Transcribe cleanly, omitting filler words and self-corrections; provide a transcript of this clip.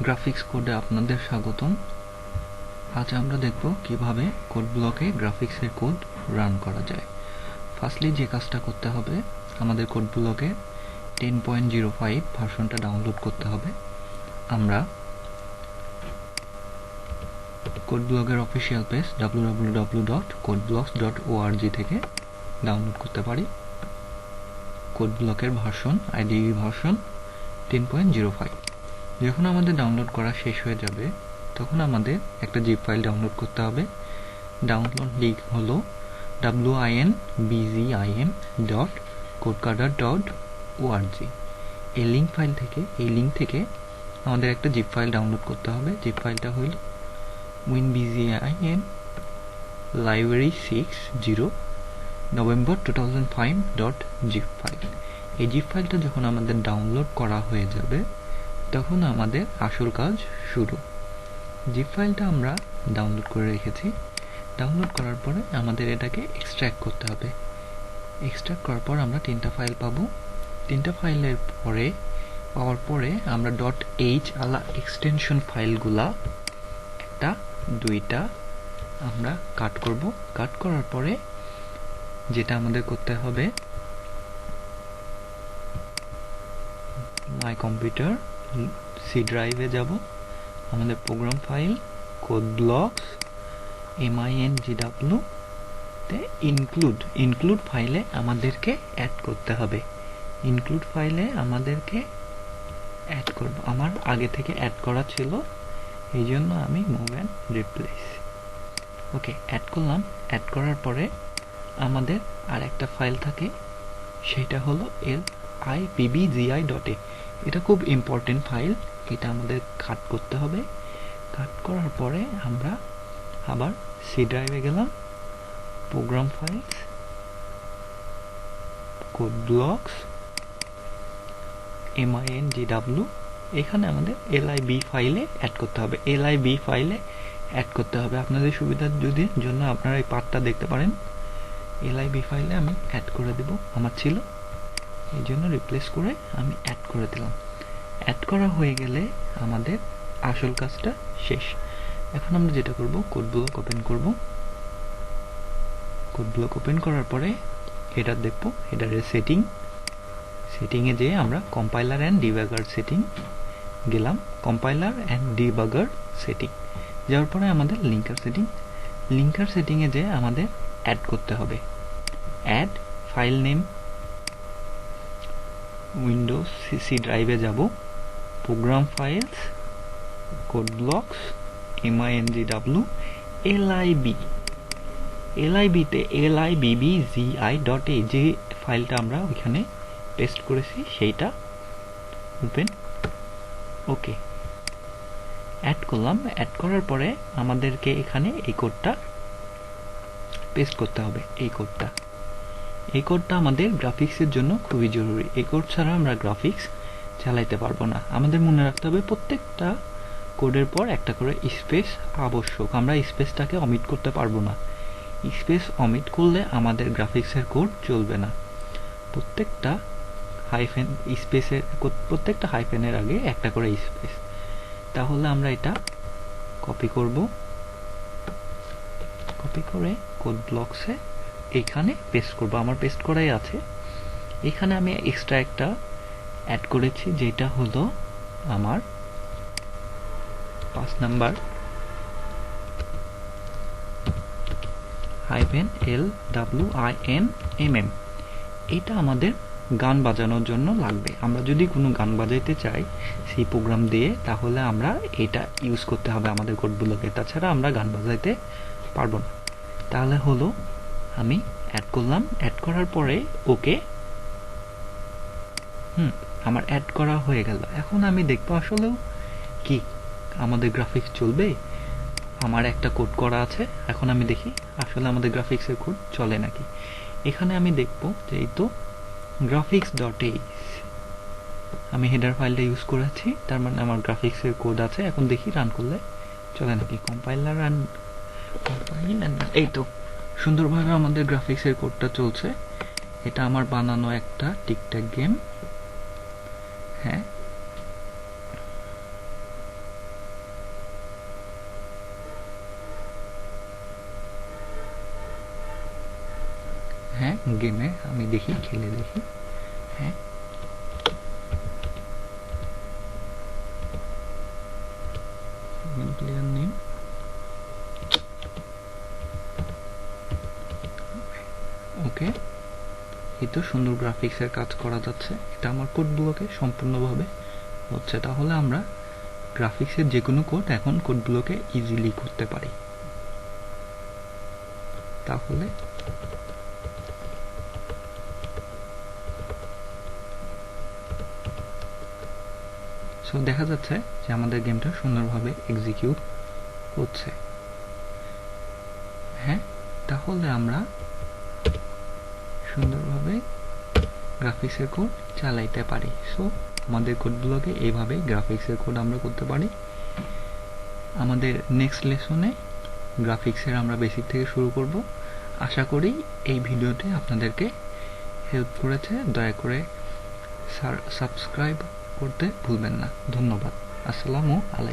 Graphics কোডে আপনাদের স্বাগতম। আজ আমরা দেখব কিভাবে কোড ব্লকে গ্রাফিক্সের কোড রান করা যায়। ফার্স্টলি যে কাজটা করতে হবে, আমাদের কোড ব্লকে 10.05 ভার্সনটা ডাউনলোড করতে হবে। আমরা কোড ব্লকের অফিসিয়াল পেজ www.codeblocks.org থেকে ডাউনলোড করতে পারি। কোড ব্লকের ভার্সন IDE ভার্সন 10.05। যখন আমাদের ডাউনলোড করা শেষ হয়ে যাবে তখন আমাদের একটা জিপ ফাইল ডাউনলোড করতে হবে। ডাউনলোড লিঙ্ক হলো winbzim.codecader.org। এই লিঙ্ক থেকে আমাদের একটা জিপ ফাইল ডাউনলোড করতে হবে। জিপ ফাইলটা হইল winbzim library60 November 2005.zip file. এই জিপ ফাইলটা যখন আমাদের ডাউনলোড করা হয়ে যাবে তখন আমাদের আসল কাজ শুরু। জিপ ফাইলটা আমরা ডাউনলোড করে রেখেছি। ডাউনলোড করার পরে আমাদের এটাকে এক্সট্র্যাক্ট করতে হবে। এক্সট্র্যাক্ট করার পর আমরা 3টা ফাইল পাবো। 3টা ফাইলের পাওয়ার পরে আমরা .h আলা এক্সটেনশন ফাইলগুলা 1টা 2টা আমরা কাট করব। কাট করার পরে যেটা আমাদের করতে হবে, মাই কম্পিউটার সি ড্রাইভে যাব। আমাদের programme file code blocks MINGW তে ইনক্লুড ফাইলে আমাদেরকে অ্যাড করতে হবে। ইনক্লুড ফাইলে আমাদেরকে অ্যাড করব। আমার আগে থেকে অ্যাড করা ছিল, এই জন্য আমি move and replace okay add করলাম। অ্যাড করার পরে আমাদের আর একটা ফাইল থাকে, সেটা হলো libbgi.a। এটা খুব ইম্পর্টেন্ট ফাইল, এটা আমাদের কাট করতে হবে। কাট করার পরে আমরা আবার সি ড্রাইভে গেলাম, programme files code blocks MINGW, এখানে আমাদের lib ফাইলে অ্যাড করতে হবে। lib ফাইলে অ্যাড করতে হবে। আপনাদের সুবিধার জন্য আপনারা এই পার্টটা দেখতে পারেন। lib ফাইলে আমি অ্যাড করে দেব, আমার ছিল, এই জন্য রিপ্লেস করে আমি অ্যাড করে দিলাম। অ্যাড করা হয়ে গেলে আমাদের আসল কাজটা শেষ। এখন আমরা যেটা করব, কোড ব্লক ওপেন করব। কোড ব্লক ওপেন করার পরে হেডার দেখব। হেডারের সেটিংয়ে যেয়ে আমরা কম্পাইলার অ্যান্ড ডিবাগার সেটিং গেলাম। কম্পাইলার অ্যান্ড ডিবাগার সেটিং যাওয়ার পরে আমাদের লিঙ্কার সেটিংয়ে যেয়ে আমাদের অ্যাড করতে হবে। Add file name, windows C ড্রাইভে যাব, program files code blocks MINGW LIB তে libbgi.a যে ফাইলটা আমরা ওইখানে পেস্ট করেছি সেইটা ওপেন ওকে অ্যাড করলাম। অ্যাড করার পরে আমাদেরকে এখানে এই কোডটা পেস্ট করতে হবে। এই কোডটা আমাদের গ্রাফিক্সের জন্য খুবই জরুরি। এই কোড ছাড়া আমরা গ্রাফিক্স চালাইতে পারবো না। আমাদের মনে রাখতে হবে প্রত্যেকটা কোডের পর একটা করে স্পেস আবশ্যক। আমরা স্পেসটাকে অমিট করতে পারবো না। স্পেস অমিট করলে আমাদের গ্রাফিক্সের কোড চলবে না। প্রত্যেকটা হাইফেনের আগে একটা করে স্পেস। তাহলে আমরা এটা কপি করে কোড ব্লকসে এখানে পেস্ট করব। আমার পেস্ট করাই আছে। এখানে আমি এক্সট্রা একটা অ্যাড করেছি, যেটা হলো আমার 5 নাম্বার -LWINMM। এটা আমাদের গান বাজানোর জন্য লাগবে। আমরা যদি কোনো গান বাজাইতে চাই সেই প্রোগ্রাম দিয়ে, তাহলে আমরা এটা ইউজ করতে হবে আমাদের কোডগুলোকে, তাছাড়া আমরা গান বাজাইতে পারবো না। তাহলে হলো আমি অ্যাড করলাম। অ্যাড করার পরে ওকে, আমার অ্যাড করা হয়ে গেল। এখন আমি দেখবো আসলেও কি আমাদের গ্রাফিক্স চলবে। আমার একটা কোড করা আছে, এখন আমি দেখি আসলে আমাদের গ্রাফিক্সের কোড চলে নাকি। এখানে আমি দেখবো যে এই তো graphics.h আমি হেডার ফাইলটা ইউজ করেছি, তার মানে আমার গ্রাফিক্সের কোড আছে। এখন দেখি রান করলে চলে নাকি। কম্পাইল এই তো সুন্দরভাবে আমাদের গ্রাফিক্সের কোডটা চলছে। এটা আমার বানানো একটা টিকটক গেম। হ্যাঁ, গেমে আমি দেখি, খেলে দেখি। হ্যাঁ, প্লেয়ার নেম, ওকে। এই তো সুন্দর গ্রাফিক্সের কাজ করা যাচ্ছে। এটা আমার কোড ব্লকে সম্পূর্ণভাবে হচ্ছে। তাহলে আমরা গ্রাফিক্সের যে কোনো কোড এখন কোড ব্লকে ইজিলি করতে পারি। তাহলে সো দেখা যাচ্ছে যে আমাদের গেমটা সুন্দরভাবে এক্সিকিউট হচ্ছে। হ্যাঁ, তাহলে আমরা সুন্দরভাবে গ্রাফিক্সের কোড চালাইতে পারি। সো আমাদের কোডগুলোকে এইভাবে গ্রাফিক্সের কোড আমরা করতে পারি। আমাদের নেক্সট লেসনে গ্রাফিক্সের আমরা বেসিক থেকে শুরু করব। আশা করি এই ভিডিওটি আপনাদেরকে হেল্প করেছে। দয়া করে সাবস্ক্রাইব করতে ভুলবেন না। ধন্যবাদ। আসসালামু আলাইকুম।